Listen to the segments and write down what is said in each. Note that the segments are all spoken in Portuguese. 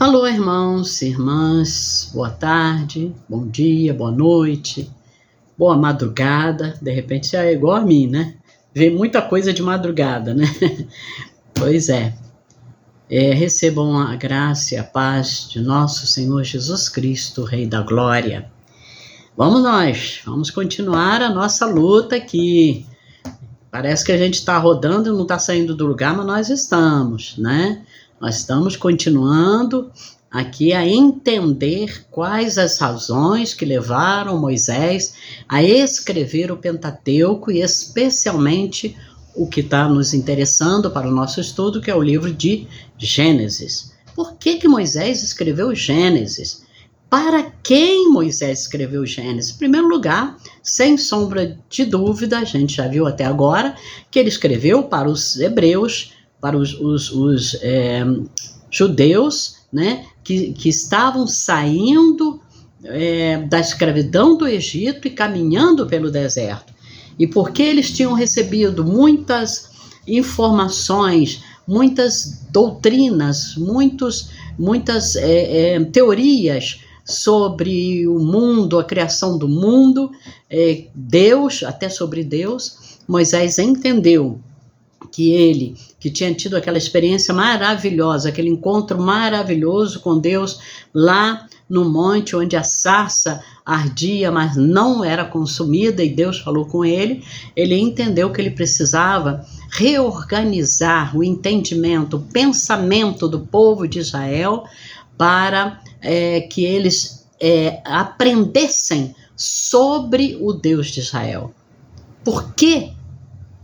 Alô, irmãos e irmãs, boa tarde, bom dia, boa noite, boa madrugada. De repente você é igual a mim, né? Vê muita coisa de madrugada, né? Pois é. Recebam a graça e a paz de nosso Senhor Jesus Cristo, Rei da Glória. Vamos continuar a nossa luta aqui. Parece que a gente está rodando e não está saindo do lugar, mas nós estamos, né? Nós estamos continuando aqui a entender quais as razões que levaram Moisés a escrever o Pentateuco e especialmente o que está nos interessando para o nosso estudo, que é o livro de Gênesis. Por que Moisés escreveu Gênesis? Para quem Moisés escreveu Gênesis? Em primeiro lugar, sem sombra de dúvida, a gente já viu até agora, que ele escreveu para os hebreus, para os judeus, né, que estavam saindo da escravidão do Egito e caminhando pelo deserto. E porque eles tinham recebido muitas informações, muitas doutrinas, muitas teorias sobre o mundo, a criação do mundo, Deus, até sobre Deus, Moisés entendeu que ele, que tinha tido aquela experiência maravilhosa, aquele encontro maravilhoso com Deus lá no monte onde a sarça ardia, mas não era consumida, e Deus falou com ele, ele entendeu que ele precisava reorganizar o entendimento, o pensamento do povo de Israel para que eles aprendessem sobre o Deus de Israel. Por quê?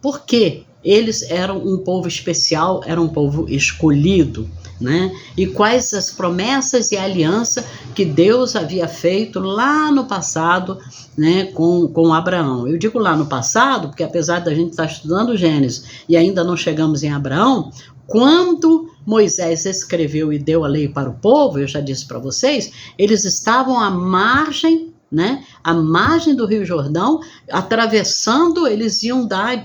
Porque eles eram um povo especial, eram um povo escolhido, né? E quais as promessas e a aliança que Deus havia feito lá no passado, né, com Abraão. Eu digo lá no passado, porque apesar da gente estar estudando Gênesis e ainda não chegamos em Abraão, quando Moisés escreveu e deu a lei para o povo, eu já disse para vocês, eles estavam à margem, né, à margem do Rio Jordão, atravessando, eles iam dar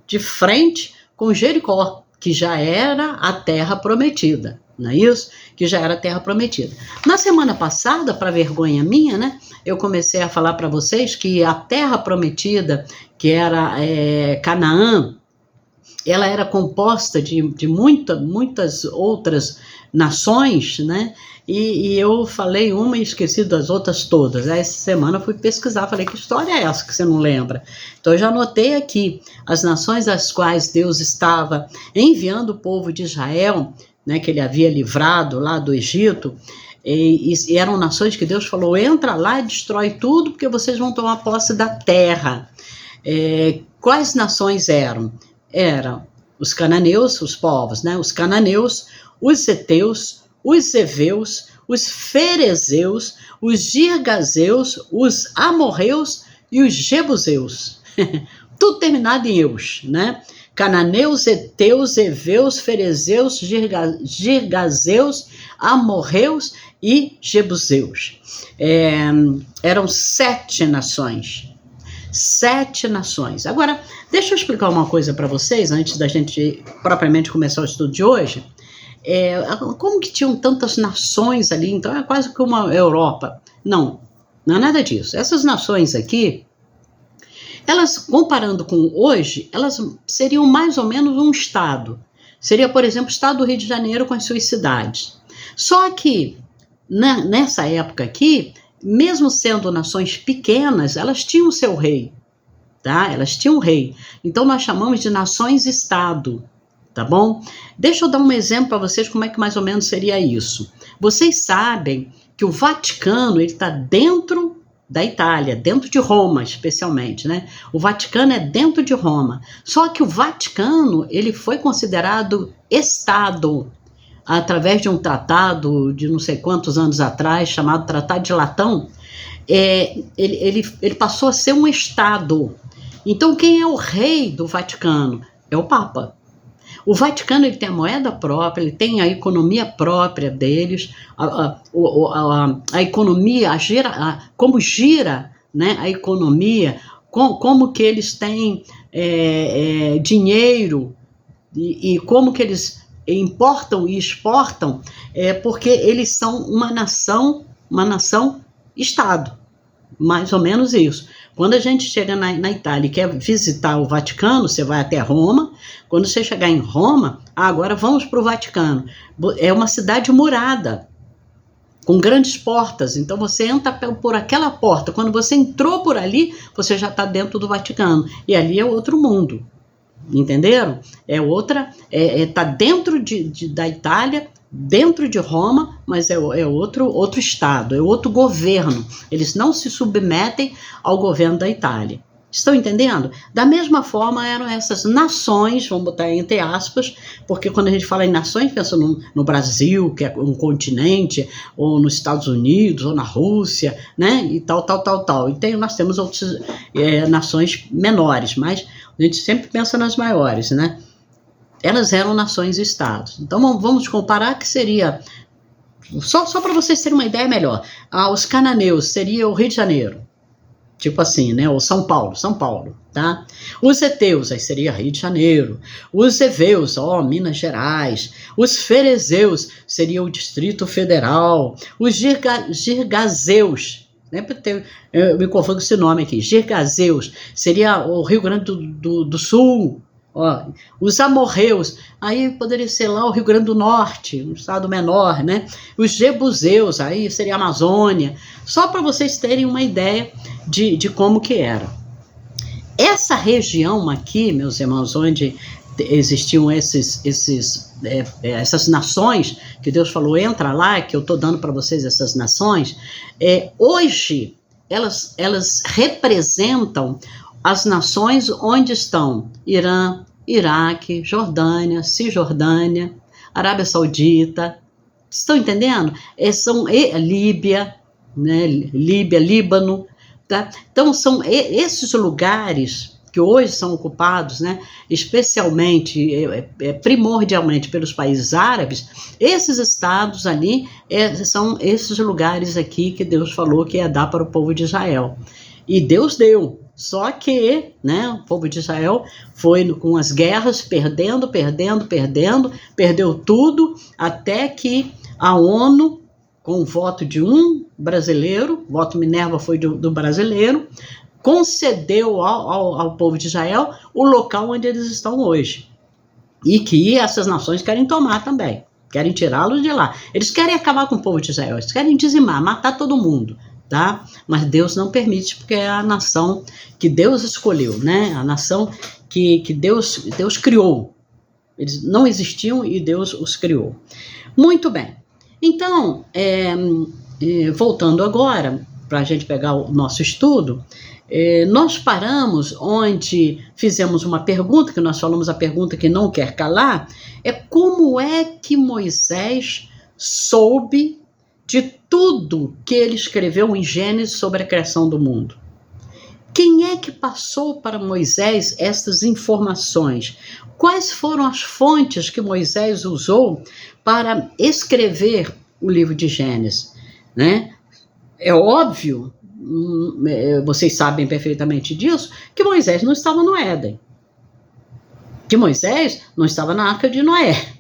de frente com Jericó, que já era a terra prometida, não é isso? Que já era a terra prometida. Na semana passada, para vergonha minha, né, eu comecei a falar para vocês que a terra prometida, que era Canaã, ela era composta de muitas outras nações, né? E eu falei uma e esqueci das outras todas. Essa semana eu fui pesquisar, falei, que história é essa que você não lembra? Então eu já anotei aqui as nações às quais Deus estava enviando o povo de Israel, né, que ele havia livrado lá do Egito, e eram nações que Deus falou, entra lá e destrói tudo, porque vocês vão tomar posse da terra. Quais nações eram? Eram os cananeus, os povos, né? Os cananeus, os heteus, os heveus, os ferezeus, os girgazeus, os amorreus e os jebuseus. Tudo terminado em eus, né? Cananeus, heteus, heveus, ferezeus, girgazeus, amorreus e jebuseus. Eram 7 nações. 7 nações. Agora, deixa eu explicar uma coisa para vocês, antes da gente propriamente começar o estudo de hoje. Como que tinham tantas nações ali? Então é quase que uma Europa. Não é nada disso. Essas nações aqui, elas, comparando com hoje, elas seriam mais ou menos um estado. Seria, por exemplo, o estado do Rio de Janeiro com as suas cidades. Só que, nessa época aqui, mesmo sendo nações pequenas, elas tinham seu rei, tá? Elas tinham um rei. Então nós chamamos de nações-estado, tá bom? Deixa eu dar um exemplo para vocês como é que mais ou menos seria isso. Vocês sabem que o Vaticano, ele está dentro da Itália, dentro de Roma especialmente, né? O Vaticano é dentro de Roma. Só que o Vaticano, ele foi considerado Estado através de um tratado de não sei quantos anos atrás, chamado Tratado de Latão. Ele passou a ser um Estado. Então, quem é o rei do Vaticano? É o Papa. O Vaticano, ele tem a moeda própria, ele tem a economia própria deles, a economia, como gira, né, a economia, como que eles têm dinheiro e como que eles importam e exportam, porque eles são uma nação-estado, mais ou menos isso. Quando a gente chega na Itália e quer visitar o Vaticano, você vai até Roma. Quando você chegar em Roma, agora vamos para o Vaticano. É uma cidade murada, com grandes portas. Então você entra por aquela porta. Quando você entrou por ali, você já está dentro do Vaticano. E ali é outro mundo. Entenderam? Está dentro da Itália, dentro de Roma, mas é outro estado, é outro governo. Eles não se submetem ao governo da Itália. Estão entendendo? Da mesma forma eram essas nações, vamos botar entre aspas, porque quando a gente fala em nações, pensa no Brasil, que é um continente, ou nos Estados Unidos, ou na Rússia, né? E tal. E nós temos outras nações menores, mas a gente sempre pensa nas maiores, né? Elas eram nações e estados. Então vamos comparar, que seria, só para vocês terem uma ideia melhor, os cananeus seria o Rio de Janeiro, tipo assim, né? Ou São Paulo, tá? Os heteus, aí seria Rio de Janeiro. Os heveus, Minas Gerais. Os ferezeus, seria o Distrito Federal. Os girgazeus, eu me confundo com esse nome aqui, girgazeus, seria o Rio Grande do Sul. Os amorreus, aí poderia ser lá o Rio Grande do Norte, um estado menor, né? Os jebuseus, aí seria a Amazônia. Só para vocês terem uma ideia de como que era. Essa região aqui, meus irmãos, onde existiam essas nações, que Deus falou, entra lá, que eu estou dando para vocês essas nações, hoje elas representam as nações onde estão Irã, Iraque, Jordânia, Cisjordânia, Arábia Saudita. Estão entendendo? São Líbia, né? Líbano. Tá? Então, são esses lugares que hoje são ocupados, né? Especialmente, primordialmente pelos países árabes. Esses estados ali são esses lugares aqui que Deus falou que ia dar para o povo de Israel. E Deus deu. Só que, né, o povo de Israel foi com as guerras perdendo, perdeu tudo, até que a ONU, com o voto de um brasileiro, o voto Minerva foi do brasileiro, concedeu ao povo de Israel o local onde eles estão hoje. E que essas nações querem tomar também, querem tirá-los de lá. Eles querem acabar com o povo de Israel, eles querem dizimar, matar todo mundo. Tá? Mas Deus não permite, porque é a nação que Deus escolheu, né? A nação que Deus criou. Eles não existiam e Deus os criou. Muito bem. Então, voltando agora, para a gente pegar o nosso estudo, nós paramos onde fizemos uma pergunta, que nós falamos a pergunta que não quer calar, como é que Moisés soube de tudo que ele escreveu em Gênesis sobre a criação do mundo? Quem é que passou para Moisés estas informações? Quais foram as fontes que Moisés usou para escrever o livro de Gênesis? Né? É óbvio, vocês sabem perfeitamente disso, que Moisés não estava no Éden. Que Moisés não estava na Arca de Noé.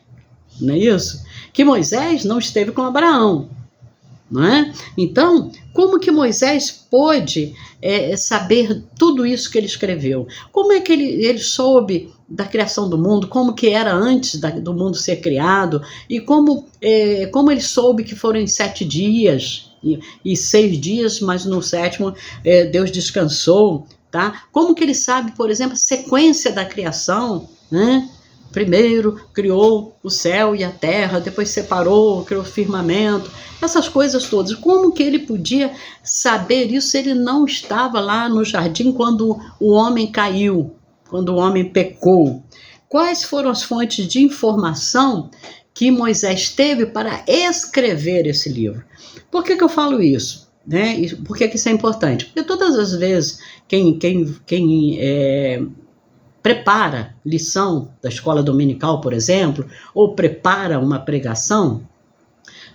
Não é isso? Que Moisés não esteve com Abraão. Não é? Então, como que Moisés pôde saber tudo isso que ele escreveu? Como é que ele soube da criação do mundo, como que era antes do mundo ser criado, e como ele soube que foram em 7 dias e 6 dias, mas no 7º Deus descansou, tá? Como que ele sabe, por exemplo, a sequência da criação, né? Primeiro criou o céu e a terra, depois separou, criou o firmamento, essas coisas todas. Como que ele podia saber isso se ele não estava lá no jardim quando o homem caiu, quando o homem pecou? Quais foram as fontes de informação que Moisés teve para escrever esse livro? Por que eu falo isso? Né? E por que isso é importante? Porque todas as vezes quem prepara lição da escola dominical, por exemplo, ou prepara uma pregação,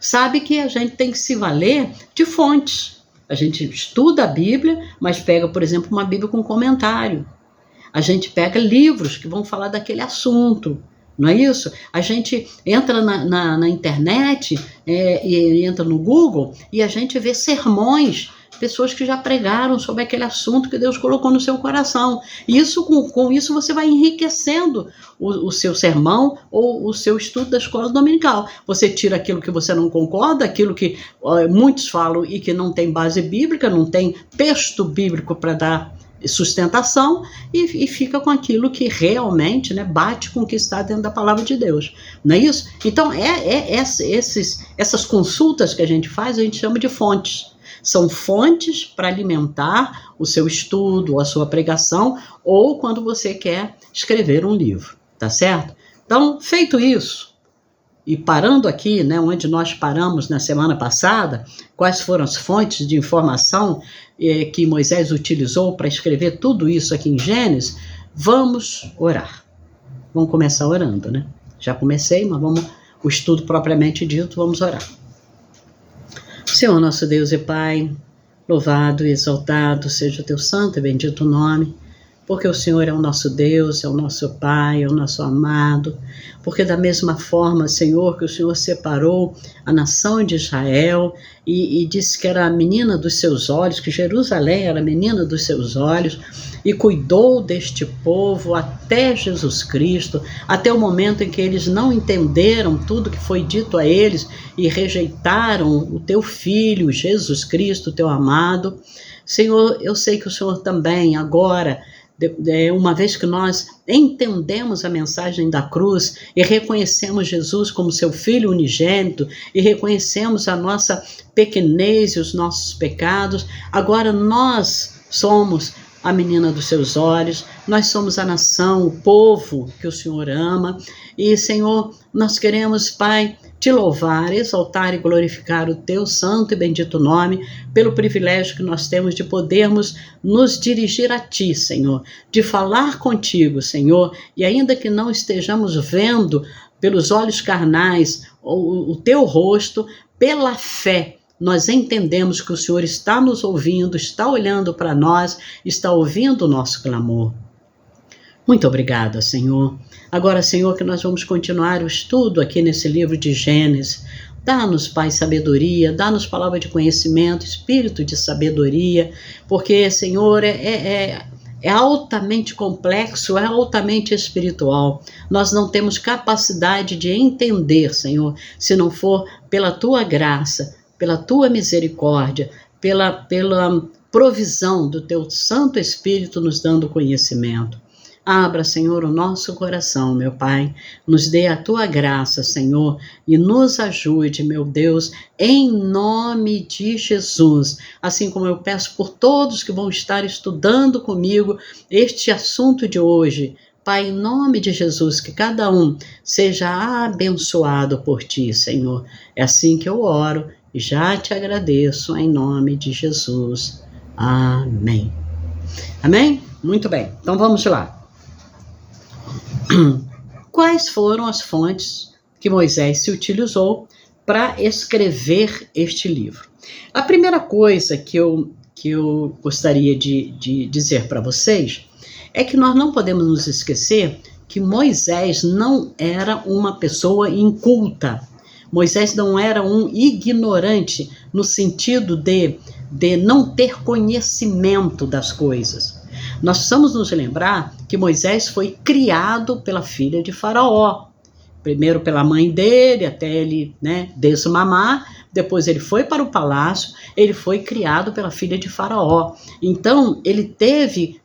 sabe que a gente tem que se valer de fontes. A gente estuda a Bíblia, mas pega, por exemplo, uma Bíblia com comentário. A gente pega livros que vão falar daquele assunto, Não é isso? A gente entra na internet e entra no Google e a gente vê sermões, pessoas que já pregaram sobre aquele assunto que Deus colocou no seu coração. E isso, com isso você vai enriquecendo o seu sermão ou o seu estudo da escola dominical. Você tira aquilo que você não concorda, aquilo que muitos falam e que não tem base bíblica, não tem texto bíblico para dar sustentação, e fica com aquilo que realmente, né, bate com o que está dentro da palavra de Deus. Não é isso? Então, essas consultas que a gente faz, a gente chama de fontes. São fontes para alimentar o seu estudo, a sua pregação, ou quando você quer escrever um livro, tá certo? Então, feito isso, e parando aqui, né, onde nós paramos na semana passada, quais foram as fontes de informação que Moisés utilizou para escrever tudo isso aqui em Gênesis, vamos orar. Vamos começar orando, né? Já comecei, mas o estudo propriamente dito, vamos orar. Senhor, nosso Deus e Pai, louvado e exaltado seja o teu santo e bendito nome, porque o Senhor é o nosso Deus, é o nosso Pai, é o nosso amado, porque da mesma forma, Senhor, que o Senhor separou a nação de Israel e disse que era a menina dos seus olhos, que Jerusalém era a menina dos seus olhos, e cuidou deste povo até Jesus Cristo, até o momento em que eles não entenderam tudo que foi dito a eles e rejeitaram o teu Filho, Jesus Cristo, teu amado. Senhor, eu sei que o Senhor também agora, uma vez que nós entendemos a mensagem da cruz e reconhecemos Jesus como seu Filho unigênito e reconhecemos a nossa pequenez e os nossos pecados, agora nós somos a menina dos seus olhos, nós somos a nação, o povo que o Senhor ama, e Senhor, nós queremos, Pai, te louvar, exaltar e glorificar o teu santo e bendito nome, pelo privilégio que nós temos de podermos nos dirigir a ti, Senhor, de falar contigo, Senhor, e ainda que não estejamos vendo pelos olhos carnais o teu rosto, pela fé, nós entendemos que o Senhor está nos ouvindo, está olhando para nós, está ouvindo o nosso clamor. Muito obrigada, Senhor. Agora, Senhor, que nós vamos continuar o estudo aqui nesse livro de Gênesis. Dá-nos, Pai, sabedoria, dá-nos palavra de conhecimento, espírito de sabedoria, porque, Senhor, é altamente complexo, é altamente espiritual. Nós não temos capacidade de entender, Senhor, se não for pela Tua graça, pela Tua misericórdia, pela provisão do Teu Santo Espírito nos dando conhecimento. Abra, Senhor, o nosso coração, meu Pai, nos dê a Tua graça, Senhor, e nos ajude, meu Deus, em nome de Jesus. Assim como eu peço por todos que vão estar estudando comigo este assunto de hoje, Pai, em nome de Jesus, que cada um seja abençoado por Ti, Senhor. É assim que eu oro e já te agradeço, em nome de Jesus. Amém. Amém? Muito bem, então vamos lá. Quais foram as fontes que Moisés se utilizou para escrever este livro? A primeira coisa que eu gostaria de dizer para vocês é que nós não podemos nos esquecer que Moisés não era uma pessoa inculta. Moisés não era um ignorante no sentido de não ter conhecimento das coisas. Nós precisamos nos lembrar que Moisés foi criado pela filha de Faraó. Primeiro pela mãe dele, até ele desmamar. Depois ele foi para o palácio, ele foi criado pela filha de Faraó. Então, ele teve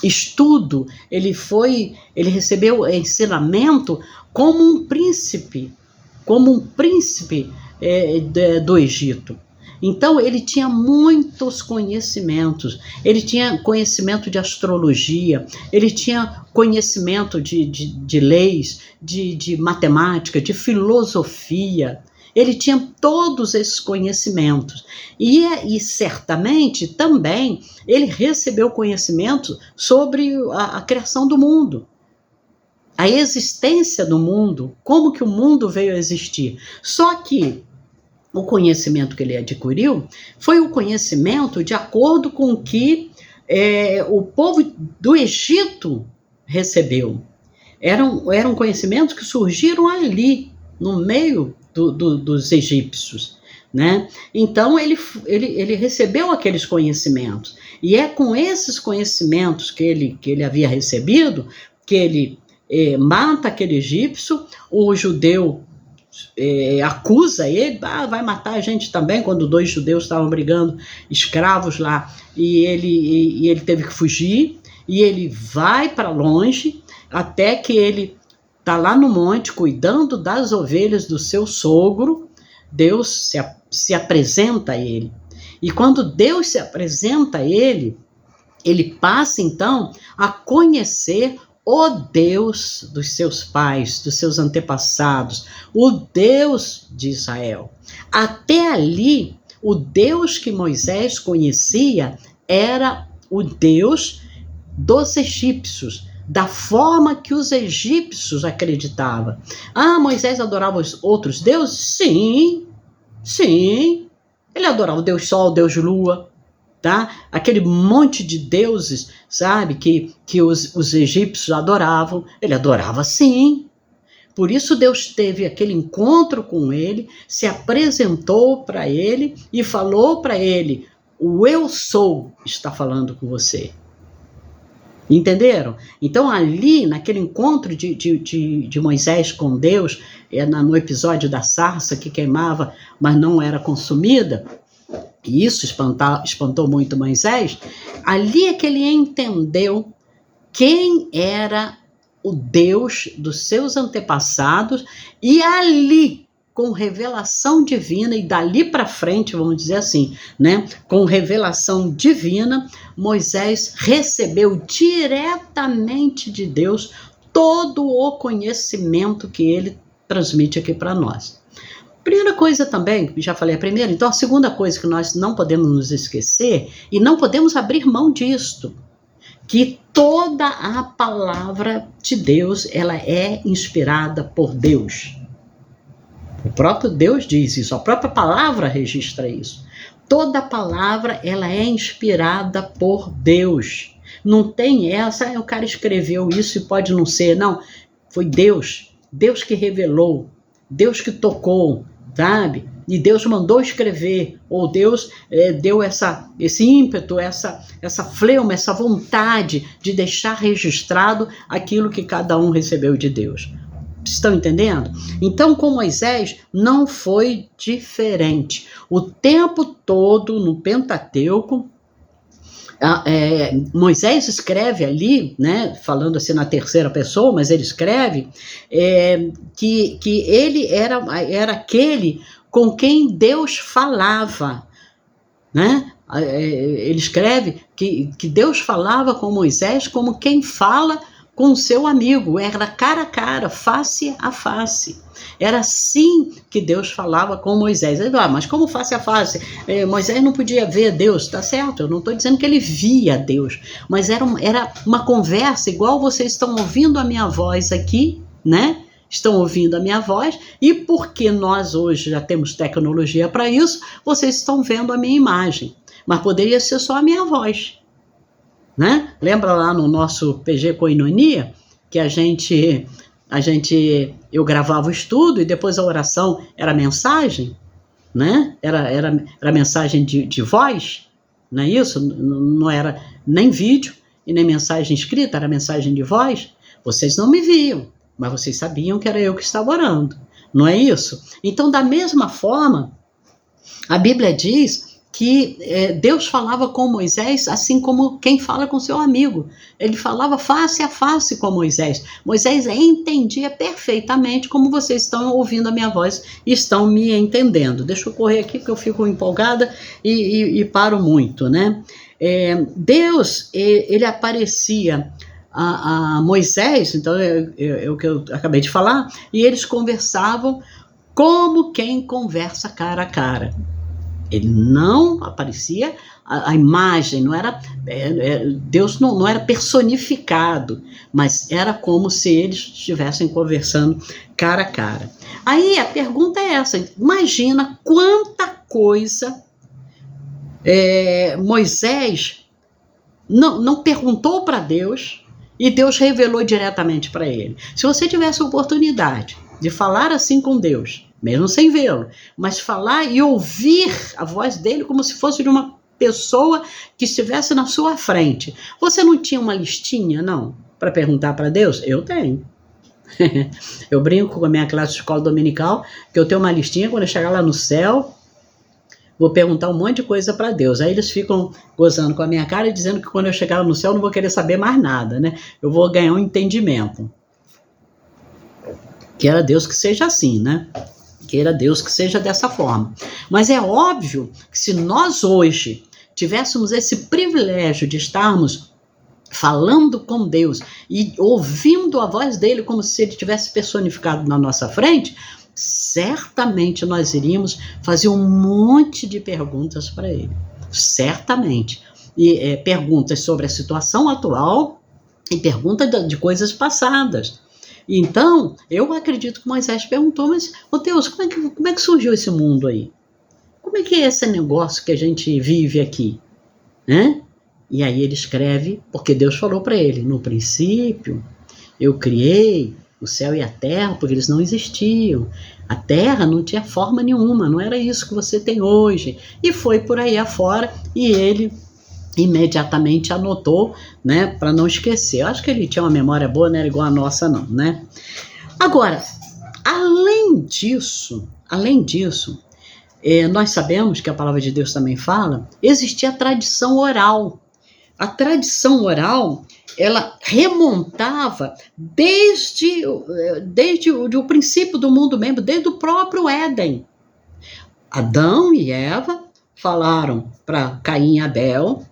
estudo, ele recebeu ensinamento como um príncipe do Egito. Então, ele tinha muitos conhecimentos, ele tinha conhecimento de astrologia, ele tinha conhecimento de leis, de matemática, de filosofia, ele tinha todos esses conhecimentos. E certamente também ele recebeu conhecimento sobre a criação do mundo, a existência do mundo, como que o mundo veio a existir. Só que o conhecimento que ele adquiriu foi o conhecimento de acordo com o que o povo do Egito recebeu. Eram conhecimentos que surgiram ali, no meio dos egípcios, né? Então ele recebeu aqueles conhecimentos, e é com esses conhecimentos que ele havia recebido que ele mata aquele egípcio. O judeu acusa ele, vai matar a gente também, quando 2 judeus estavam brigando, escravos lá, e ele teve que fugir, e ele vai para longe, até que ele está lá no monte, cuidando das ovelhas do seu sogro. Deus se apresenta a ele, e quando Deus se apresenta a ele, ele passa então a conhecer o Deus dos seus pais, dos seus antepassados, o Deus de Israel. Até ali, o Deus que Moisés conhecia era o Deus dos egípcios, da forma que os egípcios acreditavam. Moisés adorava os outros deuses? Sim. Ele adorava o Deus Sol, o Deus Lua, tá? Aquele monte de deuses, sabe, que os egípcios adoravam. Ele adorava, sim. Por isso Deus teve aquele encontro com ele, se apresentou para ele e falou para ele: o eu sou está falando com você. Entenderam? Então ali, naquele encontro de Moisés com Deus, no episódio da sarça que queimava, mas não era consumida, e isso espantou muito Moisés, ali é que ele entendeu quem era o Deus dos seus antepassados, e ali, com revelação divina, e dali para frente, vamos dizer assim, né, com revelação divina, Moisés recebeu diretamente de Deus todo o conhecimento que ele transmite aqui para nós. Primeira coisa também, já falei a primeira, então a segunda coisa que nós não podemos nos esquecer, e não podemos abrir mão disto, que toda a palavra de Deus, ela é inspirada por Deus. O próprio Deus diz isso, a própria palavra registra isso. Toda palavra, ela é inspirada por Deus. Não tem essa, o cara escreveu isso e pode não ser. Não, foi Deus. Deus que revelou, Deus que tocou, sabe? E Deus mandou escrever, ou Deus deu esse ímpeto, essa fleuma, essa vontade de deixar registrado aquilo que cada um recebeu de Deus. Estão entendendo? Então, com Moisés não foi diferente. O tempo todo no Pentateuco, Moisés escreve ali, né, falando assim na terceira pessoa, mas ele escreve que ele era aquele com quem Deus falava, né? Ele escreve que Deus falava com Moisés como quem fala com o seu amigo, era cara a cara, face a face. Era assim que Deus falava com Moisés. Ele falava, mas como face a face? Moisés não podia ver Deus, tá certo? Eu não estou dizendo que ele via Deus, mas era uma conversa, igual vocês estão ouvindo a minha voz aqui, né? Estão ouvindo a minha voz, e porque nós hoje já temos tecnologia para isso, vocês estão vendo a minha imagem, mas poderia ser só a minha voz. Né? Lembra lá no nosso PG Koinonia que eu gravava o estudo e depois a oração era mensagem, né? Era mensagem de voz, não é isso? Não era nem vídeo e nem mensagem escrita, era mensagem de voz. Vocês não me viam, mas vocês sabiam que era eu que estava orando, não é isso? Então, da mesma forma, a Bíblia diz que Deus falava com Moisés assim como quem fala com seu amigo. Ele falava face a face com Moisés. Moisés entendia perfeitamente como vocês estão ouvindo a minha voz e estão me entendendo. Deixa eu correr aqui porque eu fico empolgada e paro muito, né? Deus, ele aparecia a Moisés, então é o que eu acabei de falar, e eles conversavam como quem conversa cara a cara. Ele não aparecia, a imagem não era, Deus não era personificado, mas era como se eles estivessem conversando cara a cara. Aí a pergunta é essa, imagina quanta coisa Moisés não perguntou para Deus, E Deus revelou diretamente para ele. Se você tivesse a oportunidade de falar assim com Deus, mesmo sem vê-lo, mas falar e ouvir a voz dele como se fosse de uma pessoa que estivesse na sua frente, você não tinha uma listinha, não, para perguntar para Deus? Eu tenho. Eu brinco com a minha classe de escola dominical, que eu tenho uma listinha, quando eu chegar lá no céu, vou perguntar um monte de coisa para Deus. Aí eles ficam gozando com a minha cara e dizendo que quando eu chegar lá no céu eu não vou querer saber mais nada, né? Eu vou ganhar um entendimento. Queira Deus que seja assim, né? Queira Deus que seja dessa forma. Mas é óbvio que se nós hoje tivéssemos esse privilégio de estarmos falando com Deus e ouvindo a voz dele como se ele tivesse personificado na nossa frente, certamente nós iríamos fazer um monte de perguntas para ele. Certamente. E perguntas sobre a situação atual e perguntas de coisas passadas. Então, eu acredito que Moisés perguntou, mas, Deus, como é que surgiu esse mundo aí? Como é que é esse negócio que a gente vive aqui? Né? E aí ele escreve, porque Deus falou para ele, no princípio, eu criei o céu e a terra, porque eles não existiam. A terra não tinha forma nenhuma, não era isso que você tem hoje. E foi por aí afora, e ele imediatamente anotou, né, para não esquecer. Eu acho que ele tinha uma memória boa, não era igual a nossa não, né? Agora, além disso, nós sabemos que a palavra de Deus também fala, existia a tradição oral. A tradição oral, ela remontava desde o princípio do mundo mesmo, desde o próprio Éden. Adão e Eva falaram para Caim e Abel,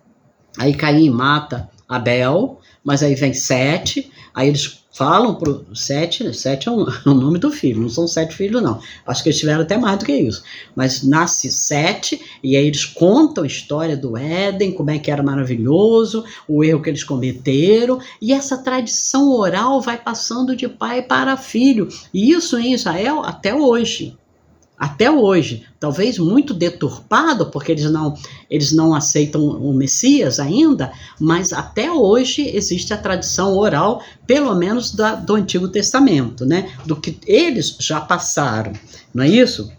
aí Caim mata Abel, mas aí vem Sete, aí eles falam para o Sete é o nome do filho, não são 7 filhos não, acho que eles tiveram até mais do que isso, mas nasce Sete, e aí eles contam a história do Éden, como é que era maravilhoso, o erro que eles cometeram, e essa tradição oral vai passando de pai para filho, e isso em Israel até hoje, talvez muito deturpado, porque eles não aceitam o Messias ainda, mas até hoje existe a tradição oral, pelo menos do Antigo Testamento, né? Do que eles já passaram, não é isso?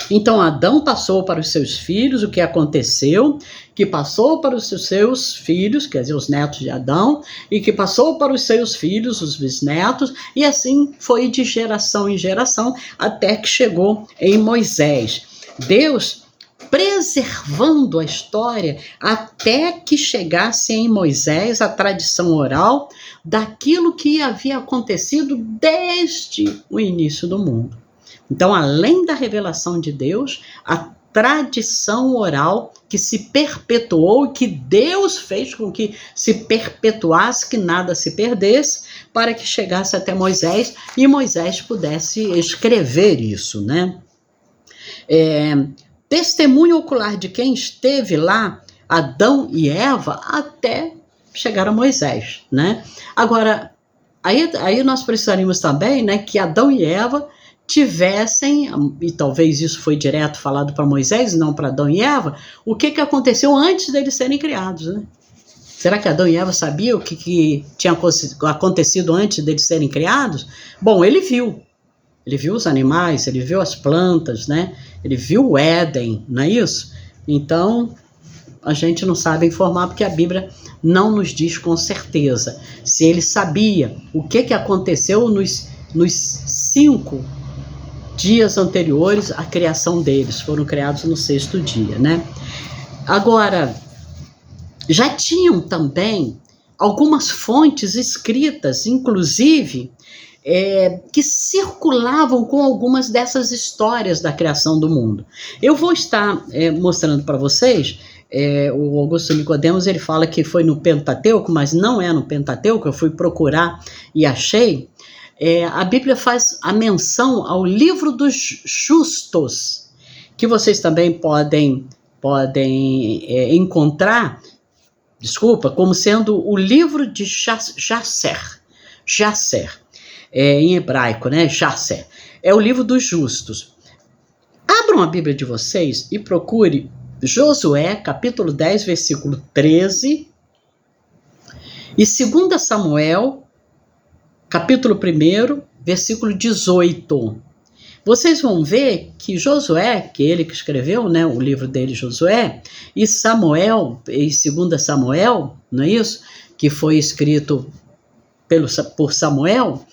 Então Adão passou para os seus filhos o que aconteceu, que passou para os seus filhos, quer dizer, os netos de Adão, e que passou para os seus filhos, os bisnetos, e assim foi de geração em geração, até que chegou em Moisés. Deus preservando a história até que chegasse em Moisés a tradição oral daquilo que havia acontecido desde o início do mundo. Então, além da revelação de Deus, a tradição oral que se perpetuou, que Deus fez com que se perpetuasse, que nada se perdesse, para que chegasse até Moisés e Moisés pudesse escrever isso, né? Testemunho ocular de quem esteve lá, Adão e Eva, até chegar a Moisés, né? Agora, aí nós precisaríamos também, né, que Adão e Eva tivessem, e talvez isso foi direto falado para Moisés, não para Adão e Eva, o que aconteceu antes deles serem criados, né? Será que Adão e Eva sabiam o que tinha acontecido antes deles serem criados? Bom, ele viu os animais, ele viu as plantas, né? Ele viu o Éden, não é isso? Então, a gente não sabe informar, porque a Bíblia não nos diz com certeza se ele sabia o que aconteceu nos 5 dias anteriores à criação deles, foram criados no 6º dia, né? Agora, já tinham também algumas fontes escritas, inclusive, que circulavam com algumas dessas histórias da criação do mundo. Eu vou estar mostrando para vocês, o Augusto Nicodemos, ele fala que foi no Pentateuco, mas não é no Pentateuco, eu fui procurar e achei. A Bíblia faz a menção ao livro dos justos, que vocês também podem encontrar, como sendo o livro de Jasser, em hebraico, né? Jasser, é o livro dos justos. Abram a Bíblia de vocês e procure Josué, capítulo 10, versículo 13, E 2 Samuel, capítulo 1, versículo 18. Vocês vão ver que Josué, que ele que escreveu, né, o livro dele, Josué, e Samuel, e 2 Samuel, não é isso? Que foi escrito por Samuel,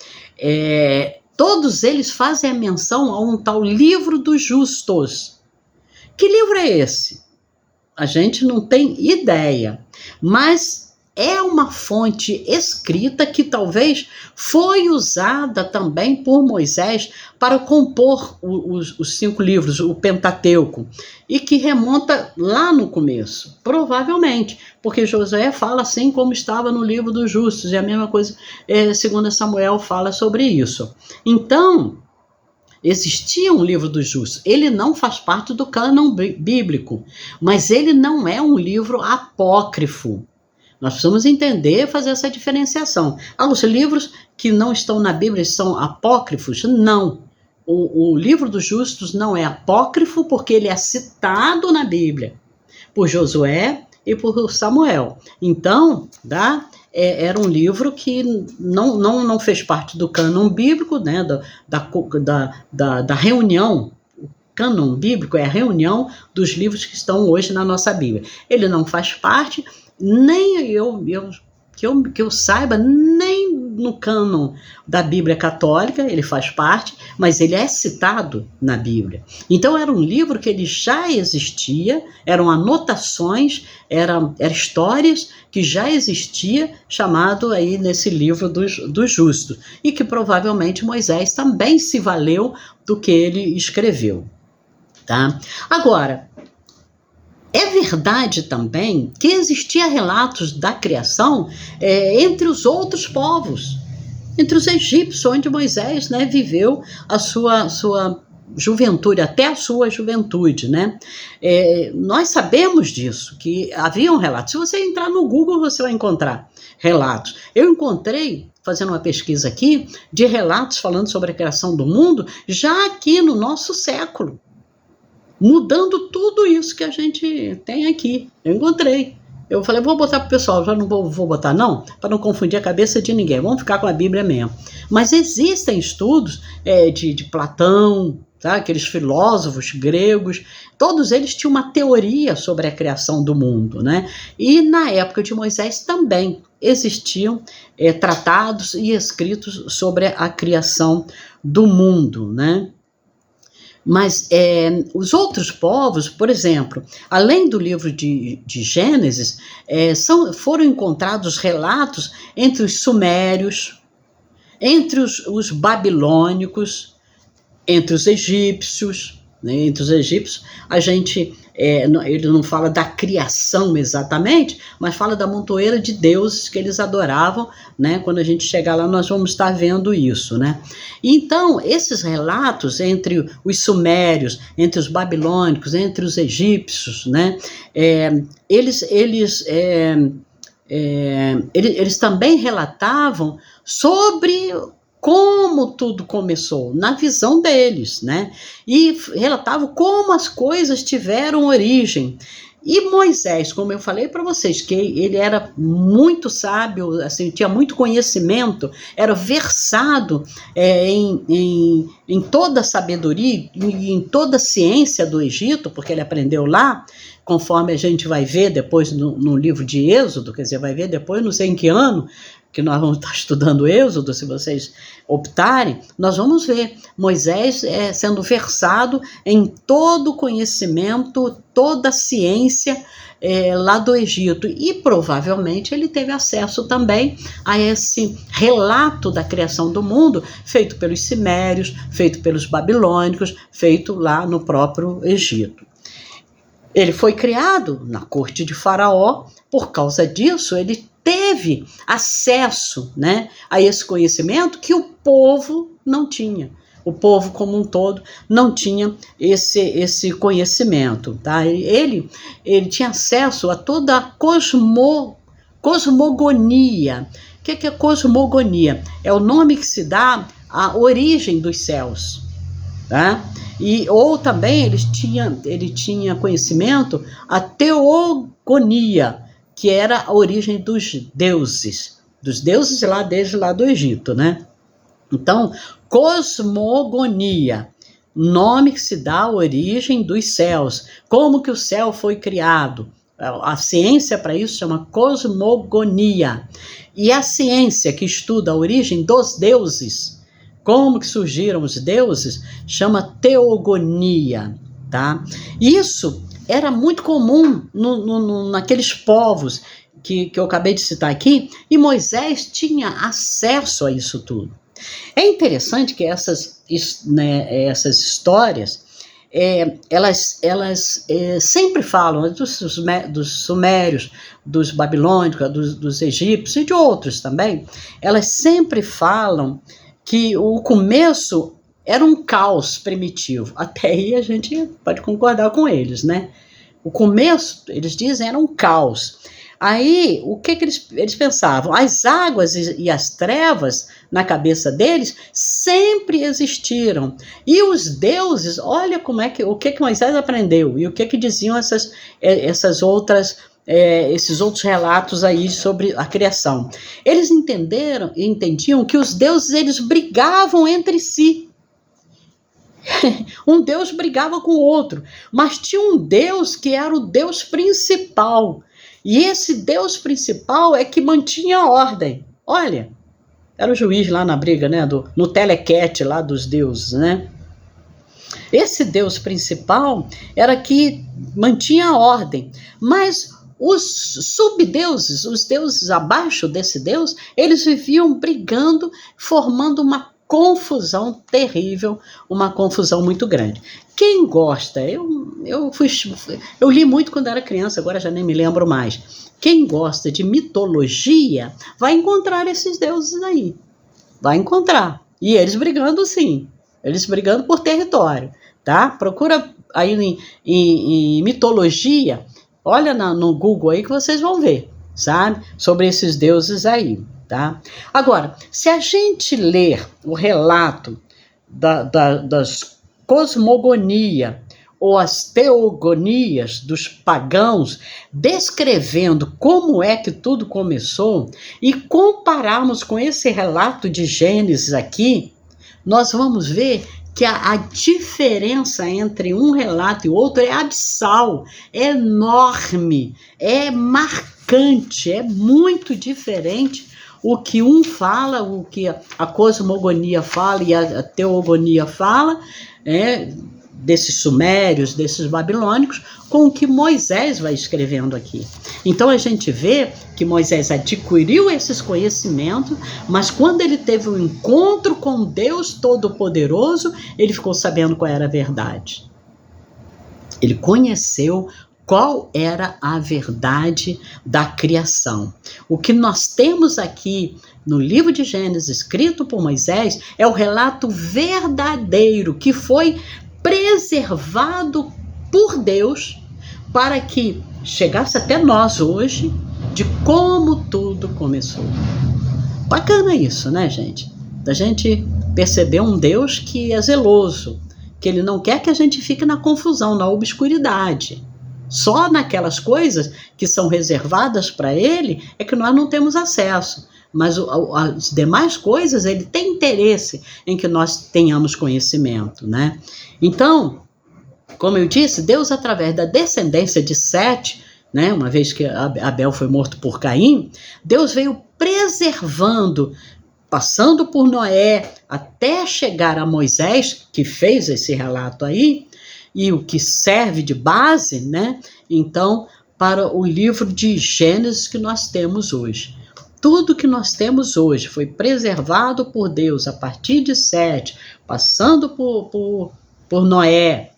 todos eles fazem a menção a um tal livro dos justos. Que livro é esse? A gente não tem ideia, mas é uma fonte escrita que talvez foi usada também por Moisés para compor os 5 livros, o Pentateuco, e que remonta lá no começo, provavelmente, porque Josué fala assim como estava no livro dos justos, e a mesma coisa, 2 Samuel fala sobre isso. Então, existia um livro dos justos. Ele não faz parte do cânon bíblico, mas ele não é um livro apócrifo. Nós precisamos entender, fazer essa diferenciação. Os livros que não estão na Bíblia são apócrifos? Não. O livro dos justos não é apócrifo porque ele é citado na Bíblia por Josué e por Samuel. Então, era um livro que não fez parte do cânon bíblico, né, da reunião. O cânon bíblico é a reunião dos livros que estão hoje na nossa Bíblia. Ele não faz parte, nem que eu saiba, nem no cânon da Bíblia Católica ele faz parte, mas ele é citado na Bíblia. Então era um livro que ele já existia, eram anotações, eram histórias que já existia, chamado aí nesse livro dos justos, e que provavelmente Moisés também se valeu do que ele escreveu. Tá? Agora, é verdade também que existia relatos da criação entre os outros povos, entre os egípcios, onde Moisés, né, viveu a sua juventude, até a sua juventude, né? Nós sabemos disso, que havia um relato. Se você entrar no Google, você vai encontrar relatos. Eu encontrei, fazendo uma pesquisa aqui, de relatos falando sobre a criação do mundo, já aqui no nosso século, mudando tudo isso que a gente tem aqui. Eu encontrei. Eu falei, vou botar para o pessoal, já não vou botar não, para não confundir a cabeça de ninguém, vamos ficar com a Bíblia mesmo. Mas existem estudos de Platão, tá? Aqueles filósofos gregos, todos eles tinham uma teoria sobre a criação do mundo, né? E na época de Moisés também existiam tratados e escritos sobre a criação do mundo, né? Mas os outros povos, por exemplo, além do livro de Gênesis, foram encontrados relatos entre os sumérios, entre os babilônicos, entre os egípcios. Né? Entre os egípcios, ele não fala da criação exatamente, mas fala da montoeira de deuses que eles adoravam, né? Quando a gente chegar lá, nós vamos estar vendo isso, né? Então, esses relatos entre os sumérios, entre os babilônicos, entre os egípcios, né? Eles também relatavam sobre como tudo começou, na visão deles, né? E relatavam como as coisas tiveram origem. E Moisés, como eu falei para vocês, que ele era muito sábio, assim, tinha muito conhecimento, era versado em toda a sabedoria e em toda a ciência do Egito, porque ele aprendeu lá, conforme a gente vai ver depois no livro de Êxodo, quer dizer, vai ver depois, não sei em que ano, que nós vamos estar estudando Êxodo, se vocês optarem, nós vamos ver Moisés sendo versado em todo o conhecimento, toda a ciência lá do Egito, e provavelmente ele teve acesso também a esse relato da criação do mundo, feito pelos sumérios, feito pelos babilônicos, feito lá no próprio Egito. Ele foi criado na corte de Faraó, por causa disso ele teve acesso, né, a esse conhecimento que o povo não tinha. O povo como um todo não tinha esse conhecimento. Tá? Ele tinha acesso a toda a cosmogonia. O que é cosmogonia? É o nome que se dá à origem dos céus. Tá? Ou também ele tinha conhecimento a teogonia, que era a origem dos deuses lá desde lá do Egito, né? Então, cosmogonia, nome que se dá à origem dos céus, como que o céu foi criado. A ciência para isso chama cosmogonia. E a ciência que estuda a origem dos deuses, como que surgiram os deuses, chama teogonia, tá? Isso era muito comum naqueles povos que eu acabei de citar aqui, e Moisés tinha acesso a isso tudo. É interessante que essas histórias, elas sempre falam dos sumérios, dos babilônicos, dos egípcios e de outros também, elas sempre falam que o começo era um caos primitivo. Até aí a gente pode concordar com eles, né? O começo, eles dizem, era um caos. Aí, o que eles pensavam? As águas e as trevas, na cabeça deles, sempre existiram. E os deuses, olha o que Moisés aprendeu, e o que diziam esses outros relatos aí sobre a criação. Eles entendiam que os deuses, eles brigavam entre si. Um Deus brigava com o outro, mas tinha um Deus que era o Deus principal. E esse Deus principal é que mantinha a ordem. Olha, era o juiz lá na briga, né? No telequete lá dos deuses, né? Esse Deus principal era que mantinha a ordem. Mas os subdeuses, os deuses abaixo desse Deus, eles viviam brigando, formando uma confusão terrível, uma confusão muito grande. Quem gosta, eu li muito quando era criança, agora já nem me lembro mais. Quem gosta de mitologia vai encontrar esses deuses aí. Vai encontrar. E eles brigando, sim. Eles brigando por território, tá? Procura aí em mitologia, olha no Google aí que vocês vão ver, sabe? Sobre esses deuses aí. Tá? Agora, se a gente ler o relato das cosmogonia ou as teogonias dos pagãos, descrevendo como é que tudo começou, e compararmos com esse relato de Gênesis aqui, nós vamos ver que a diferença entre um relato e outro é abissal, é enorme, é marcante, é muito diferente o que um fala, o que a cosmogonia fala e a teogonia fala, desses sumérios, desses babilônicos, com o que Moisés vai escrevendo aqui. Então a gente vê que Moisés adquiriu esses conhecimentos, mas quando ele teve um encontro com Deus Todo-Poderoso, ele ficou sabendo qual era a verdade. Ele conheceu qual era a verdade da criação. O que nós temos aqui no livro de Gênesis, escrito por Moisés, é o relato verdadeiro que foi preservado por Deus para que chegasse até nós hoje de como tudo começou. Bacana isso, né, gente? Da gente perceber um Deus que é zeloso, que ele não quer que a gente fique na confusão, na obscuridade. Só naquelas coisas que são reservadas para ele é que nós não temos acesso. Mas as demais coisas, ele tem interesse em que nós tenhamos conhecimento, né? Então, como eu disse, Deus, através da descendência de Sete, né, uma vez que Abel foi morto por Caim, Deus veio preservando, passando por Noé, até chegar a Moisés, que fez esse relato aí, e o que serve de base, né, então, para o livro de Gênesis que nós temos hoje. Tudo que nós temos hoje foi preservado por Deus a partir de Sete, passando por Noé,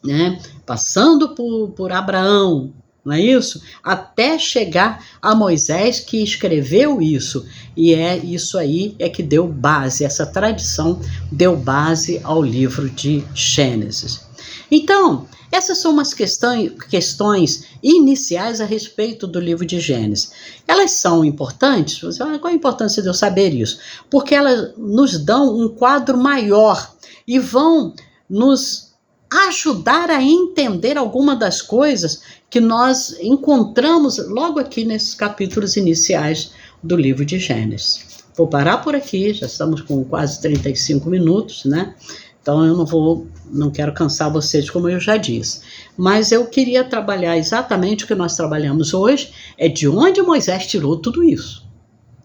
né, passando por Abraão, não é isso? Até chegar a Moisés, que escreveu isso. E é isso aí que deu base, essa tradição deu base ao livro de Gênesis. Então, essas são umas questões iniciais a respeito do livro de Gênesis. Elas são importantes? Qual a importância de eu saber isso? Porque elas nos dão um quadro maior e vão nos ajudar a entender alguma das coisas que nós encontramos logo aqui nesses capítulos iniciais do livro de Gênesis. Vou parar por aqui, já estamos com quase 35 minutos, né? Então eu não quero cansar vocês, como eu já disse. Mas eu queria trabalhar exatamente o que nós trabalhamos hoje, é de onde Moisés tirou tudo isso.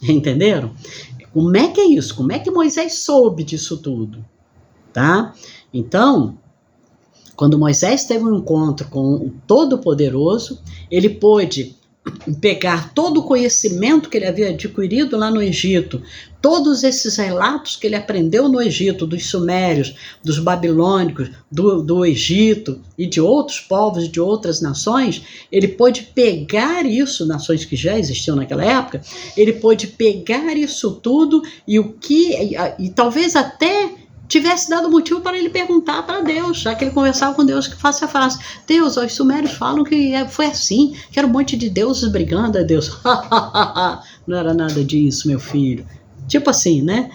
Entenderam? Como é que é isso? Como é que Moisés soube disso tudo? Tá? Então, quando Moisés teve um encontro com o Todo-Poderoso, ele pôde pegar todo o conhecimento que ele havia adquirido lá no Egito, todos esses relatos que ele aprendeu no Egito, dos sumérios, dos babilônicos, do Egito e de outros povos e de outras nações, ele pôde pegar isso, nações que já existiam naquela época, ele pôde pegar isso tudo e talvez até tivesse dado motivo para ele perguntar para Deus, já que ele conversava com Deus face a face. Deus, os sumérios falam que foi assim, que era um monte de deuses brigando a Deus. Não era nada disso, meu filho. Tipo assim, né?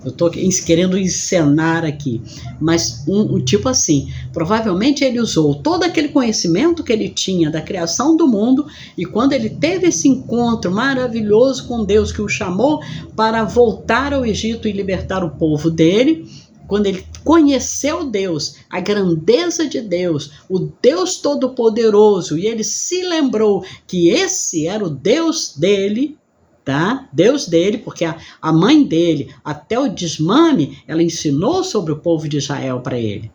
Eu tô querendo encenar aqui, mas um tipo assim, provavelmente ele usou todo aquele conhecimento que ele tinha da criação do mundo, e quando ele teve esse encontro maravilhoso com Deus, que o chamou para voltar ao Egito e libertar o povo dele, quando ele conheceu Deus, a grandeza de Deus, o Deus Todo-Poderoso, e ele se lembrou que esse era o Deus dele, tá? Deus dele, porque a mãe dele, até o desmame, ela ensinou sobre o povo de Israel para ele.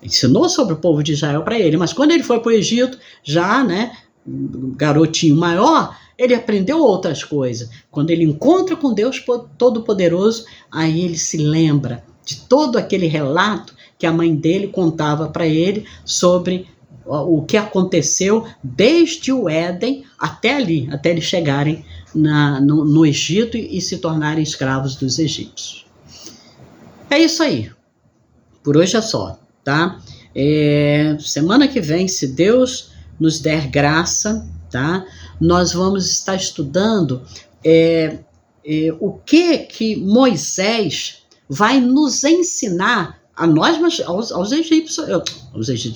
Ensinou sobre o povo de Israel para ele, mas quando ele foi para o Egito, já, né, garotinho maior, ele aprendeu outras coisas. Quando ele encontra com Deus Todo-Poderoso, aí ele se lembra de todo aquele relato que a mãe dele contava para ele sobre o que aconteceu desde o Éden até ali, até eles chegarem no Egito e se tornarem escravos dos egípcios. É isso aí. Por hoje é só, tá? Semana que vem, se Deus nos der graça, tá? Nós vamos estar estudando o que Moisés vai nos ensinar a nós, mas aos egípcios,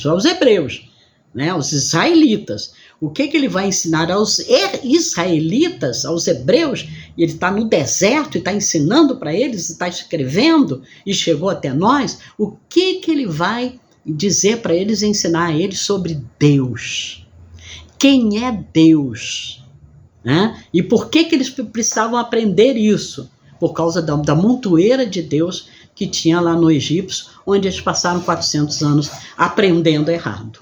aos hebreus, né? Aos israelitas. O que ele vai ensinar aos israelitas, aos hebreus, e ele está no deserto e está ensinando para eles, está escrevendo, e chegou até nós, o que ele vai dizer para eles, ensinar a eles sobre Deus. Quem é Deus? Né? E por que eles precisavam aprender isso? Por causa da montoeira de Deus que tinha lá no Egito, onde eles passaram 400 anos aprendendo errado.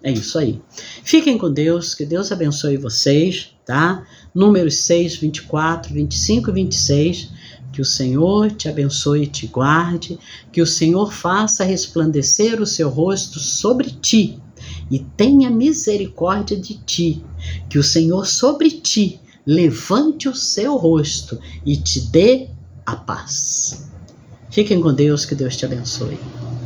É isso aí. Fiquem com Deus, que Deus abençoe vocês, tá? Números 6, 24, 25 e 26. Que o Senhor te abençoe e te guarde, que o Senhor faça resplandecer o seu rosto sobre ti e tenha misericórdia de ti. Que o Senhor sobre ti levante o seu rosto e te dê a paz. Fiquem com Deus, que Deus te abençoe.